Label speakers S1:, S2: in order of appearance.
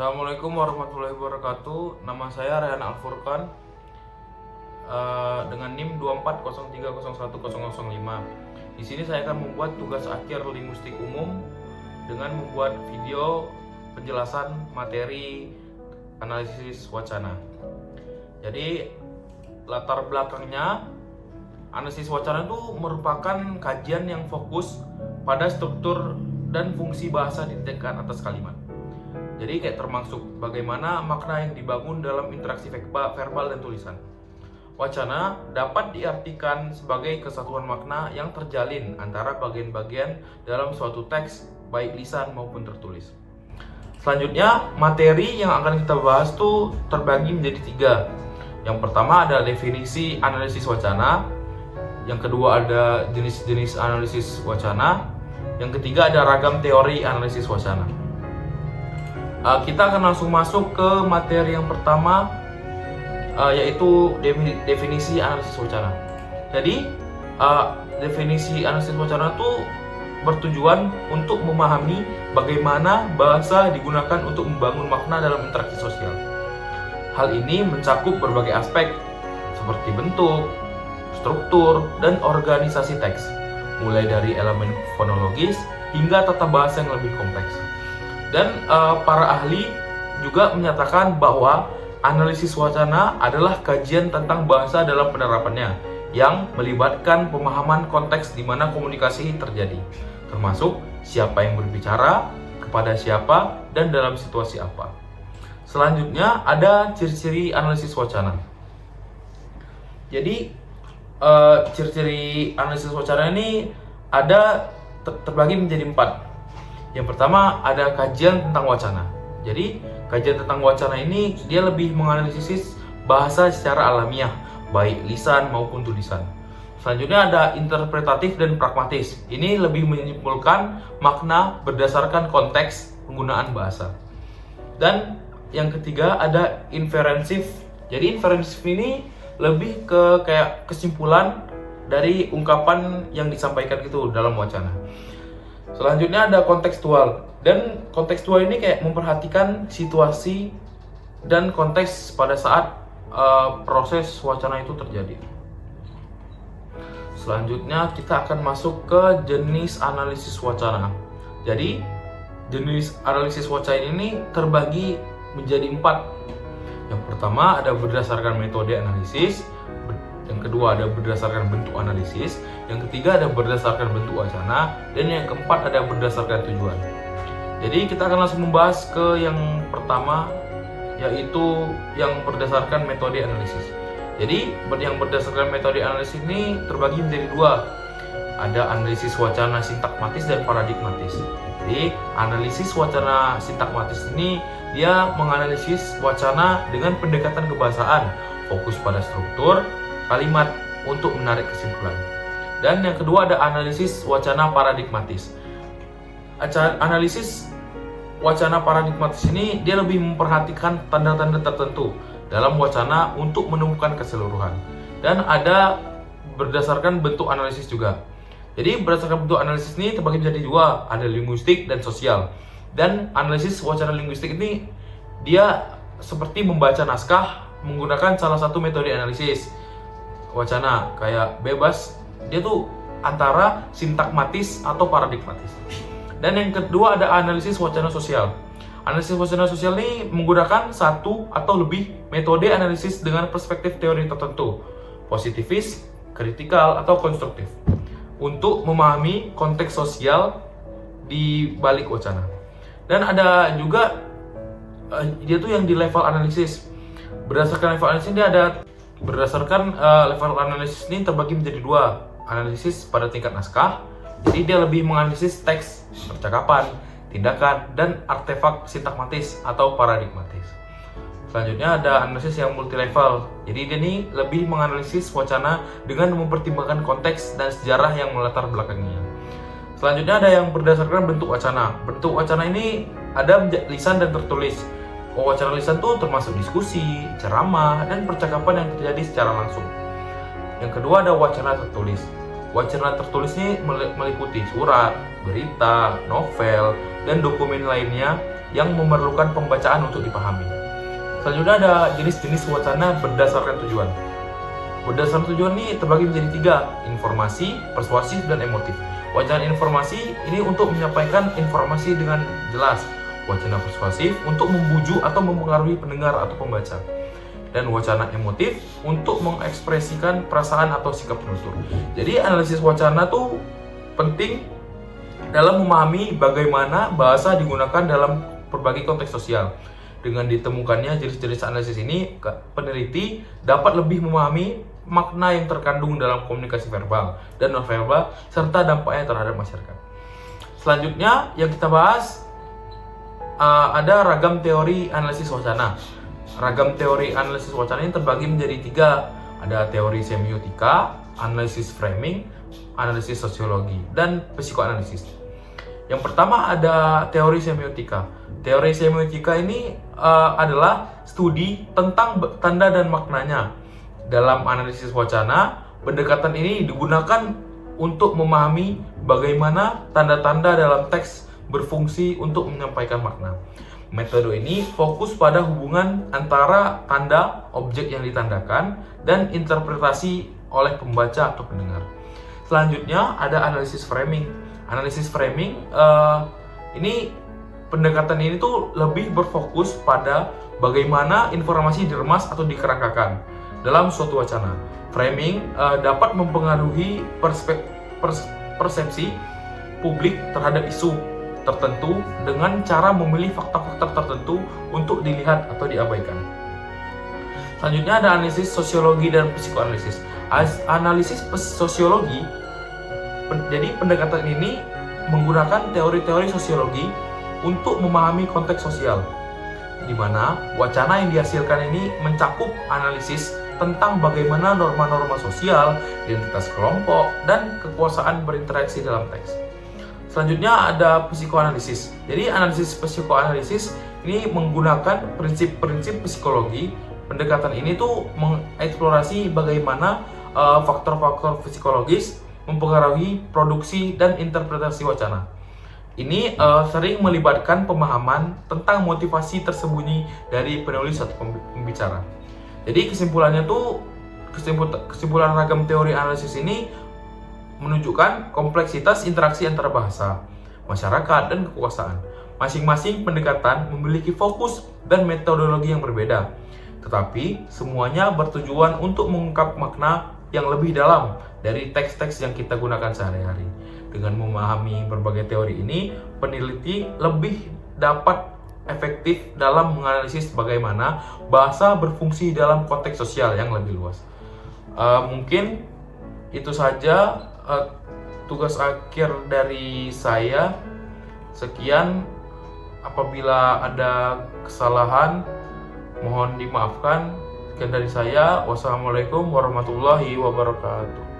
S1: Assalamualaikum warahmatullahi wabarakatuh. Nama saya Rehan Alfurkan dengan NIM 240301005. Di sini saya akan membuat tugas akhir linguistik umum dengan membuat video penjelasan materi analisis wacana. Jadi latar belakangnya, analisis wacana itu merupakan kajian yang fokus pada struktur dan fungsi bahasa di tingkat atas kalimat. Jadi kayak termasuk bagaimana makna yang dibangun dalam interaksi verbal dan tulisan. Wacana dapat diartikan sebagai kesatuan makna yang terjalin antara bagian-bagian dalam suatu teks, baik lisan maupun tertulis. Selanjutnya, materi yang akan kita bahas tuh terbagi menjadi 3. Yang pertama ada definisi analisis wacana, yang kedua ada jenis-jenis analisis wacana, yang ketiga ada ragam teori analisis wacana. Kita akan langsung masuk ke materi yang pertama, yaitu definisi analisis wacana. Jadi definisi analisis wacana itu bertujuan untuk memahami bagaimana bahasa digunakan untuk membangun makna dalam interaksi sosial. Hal ini mencakup berbagai aspek seperti bentuk, struktur, dan organisasi teks, mulai dari elemen fonologis hingga tata bahasa yang lebih kompleks. Dan para ahli juga menyatakan bahwa analisis wacana adalah kajian tentang bahasa dalam penerapannya yang melibatkan pemahaman konteks di mana komunikasi terjadi, termasuk siapa yang berbicara, kepada siapa, dan dalam situasi apa. Selanjutnya ada ciri-ciri analisis wacana. Jadi ciri-ciri analisis wacana ini ada terbagi menjadi 4. Yang pertama ada kajian tentang wacana. Jadi kajian tentang wacana ini dia lebih menganalisis bahasa secara alamiah, baik lisan maupun tulisan. Selanjutnya ada interpretatif dan pragmatis. Ini lebih menyimpulkan makna berdasarkan konteks penggunaan bahasa. Dan yang ketiga ada inferensif. Jadi inferensif ini lebih ke kayak kesimpulan dari ungkapan yang disampaikan gitu dalam wacana. Selanjutnya ada kontekstual, dan kontekstual ini kayak memperhatikan situasi dan konteks pada saat proses wacana itu terjadi. Selanjutnya kita akan masuk ke jenis analisis wacana. Jadi jenis analisis wacana ini terbagi menjadi 4. Yang pertama ada berdasarkan metode analisis, yang kedua ada berdasarkan bentuk analisis, yang ketiga ada berdasarkan bentuk wacana, dan yang keempat ada berdasarkan tujuan. Jadi kita akan langsung membahas ke yang pertama, yaitu yang berdasarkan metode analisis. Jadi yang berdasarkan metode analisis ini terbagi menjadi 2. Ada analisis wacana sintakmatis dan paradigmatis. Jadi analisis wacana sintakmatis ini dia menganalisis wacana dengan pendekatan kebahasaan, fokus pada struktur kalimat untuk menarik kesimpulan. Dan yang kedua ada analisis wacana paradigmatis. Analisis wacana paradigmatis ini dia lebih memperhatikan tanda-tanda tertentu dalam wacana untuk menemukan keseluruhan. Dan ada berdasarkan bentuk analisis juga. Jadi berdasarkan bentuk analisis ini terbagi menjadi 2, ada linguistik dan sosial. Dan analisis wacana linguistik ini dia seperti membaca naskah menggunakan salah satu metode analisis wacana, kayak bebas, dia tuh antara sintakmatis atau paradigmatis. Dan yang kedua ada analisis wacana sosial. Analisis wacana sosial ini menggunakan satu atau lebih metode analisis dengan perspektif teori tertentu, positivis, kritikal, atau konstruktif, untuk memahami konteks sosial di balik wacana. Dan ada juga dia tuh yang di level analisis. Berdasarkan level analisis ini ada berdasarkan level analisis ini terbagi menjadi 2. Analisis pada tingkat naskah, jadi dia lebih menganalisis teks, percakapan, tindakan, dan artefak sintakmatis atau paradigmatis. Selanjutnya ada analisis yang multi level, jadi dia ini lebih menganalisis wacana dengan mempertimbangkan konteks dan sejarah yang melatar belakangnya. Selanjutnya ada yang berdasarkan bentuk wacana. Bentuk wacana ini ada lisan dan tertulis. Wacana lisan itu termasuk diskusi, ceramah, dan percakapan yang terjadi secara langsung. Yang kedua ada wacana tertulis. Wacana tertulis ini meliputi surat, berita, novel, dan dokumen lainnya yang memerlukan pembacaan untuk dipahami. Selanjutnya ada jenis-jenis wacana berdasarkan tujuan. Berdasarkan tujuan ini terbagi menjadi 3, informasi, persuasif, dan emotif. Wacana informasi ini untuk menyampaikan informasi dengan jelas. Wacana persuasif untuk membujuk atau mempengaruhi pendengar atau pembaca. Dan wacana emotif untuk mengekspresikan perasaan atau sikap penutur. Jadi analisis wacana tuh penting dalam memahami bagaimana bahasa digunakan dalam berbagai konteks sosial. Dengan ditemukannya jenis-jenis analisis ini, peneliti dapat lebih memahami makna yang terkandung dalam komunikasi verbal dan nonverbal serta dampaknya terhadap masyarakat. Selanjutnya yang kita bahas ada ragam teori analisis wacana. Ragam teori analisis wacana ini terbagi menjadi 3. Ada teori semiotika, analisis framing, analisis sosiologi, dan psikoanalisis. Yang pertama ada teori semiotika. Teori semiotika ini adalah studi tentang tanda dan maknanya. Dalam analisis wacana, pendekatan ini digunakan untuk memahami bagaimana tanda-tanda dalam teks berfungsi untuk menyampaikan makna. Metode ini fokus pada hubungan antara tanda, objek yang ditandakan, dan interpretasi oleh pembaca atau pendengar. Selanjutnya ada analisis framing. Analisis framing ini pendekatan ini tuh lebih berfokus pada bagaimana informasi diremas atau dikerangkakan dalam suatu wacana. Framing dapat mempengaruhi persepsi publik terhadap isu tertentu dengan cara memilih fakta-fakta tertentu untuk dilihat atau diabaikan. Selanjutnya ada analisis sosiologi dan psikoanalisis. Analisis sosiologi, jadi pendekatan ini menggunakan teori-teori sosiologi untuk memahami konteks sosial, di mana wacana yang dihasilkan ini mencakup analisis tentang bagaimana norma-norma sosial, identitas kelompok, dan kekuasaan berinteraksi dalam teks. Selanjutnya ada psikoanalisis. Jadi analisis psikoanalisis ini menggunakan prinsip-prinsip psikologi. Pendekatan ini tuh mengeksplorasi bagaimana faktor-faktor psikologis mempengaruhi produksi dan interpretasi wacana. Ini sering melibatkan pemahaman tentang motivasi tersembunyi dari penulis atau pembicara. Jadi kesimpulannya tuh kesimpulan ragam teori analisis ini menunjukkan kompleksitas interaksi antara bahasa, masyarakat, dan kekuasaan. Masing-masing pendekatan memiliki fokus dan metodologi yang berbeda, tetapi semuanya bertujuan untuk mengungkap makna yang lebih dalam dari teks-teks yang kita gunakan sehari-hari. Dengan memahami berbagai teori ini, peneliti lebih dapat efektif dalam menganalisis bagaimana bahasa berfungsi dalam konteks sosial yang lebih luas. Mungkin itu saja tugas akhir dari saya. Sekian, apabila ada kesalahan mohon dimaafkan. Sekian dari saya. Wassalamualaikum warahmatullahi wabarakatuh.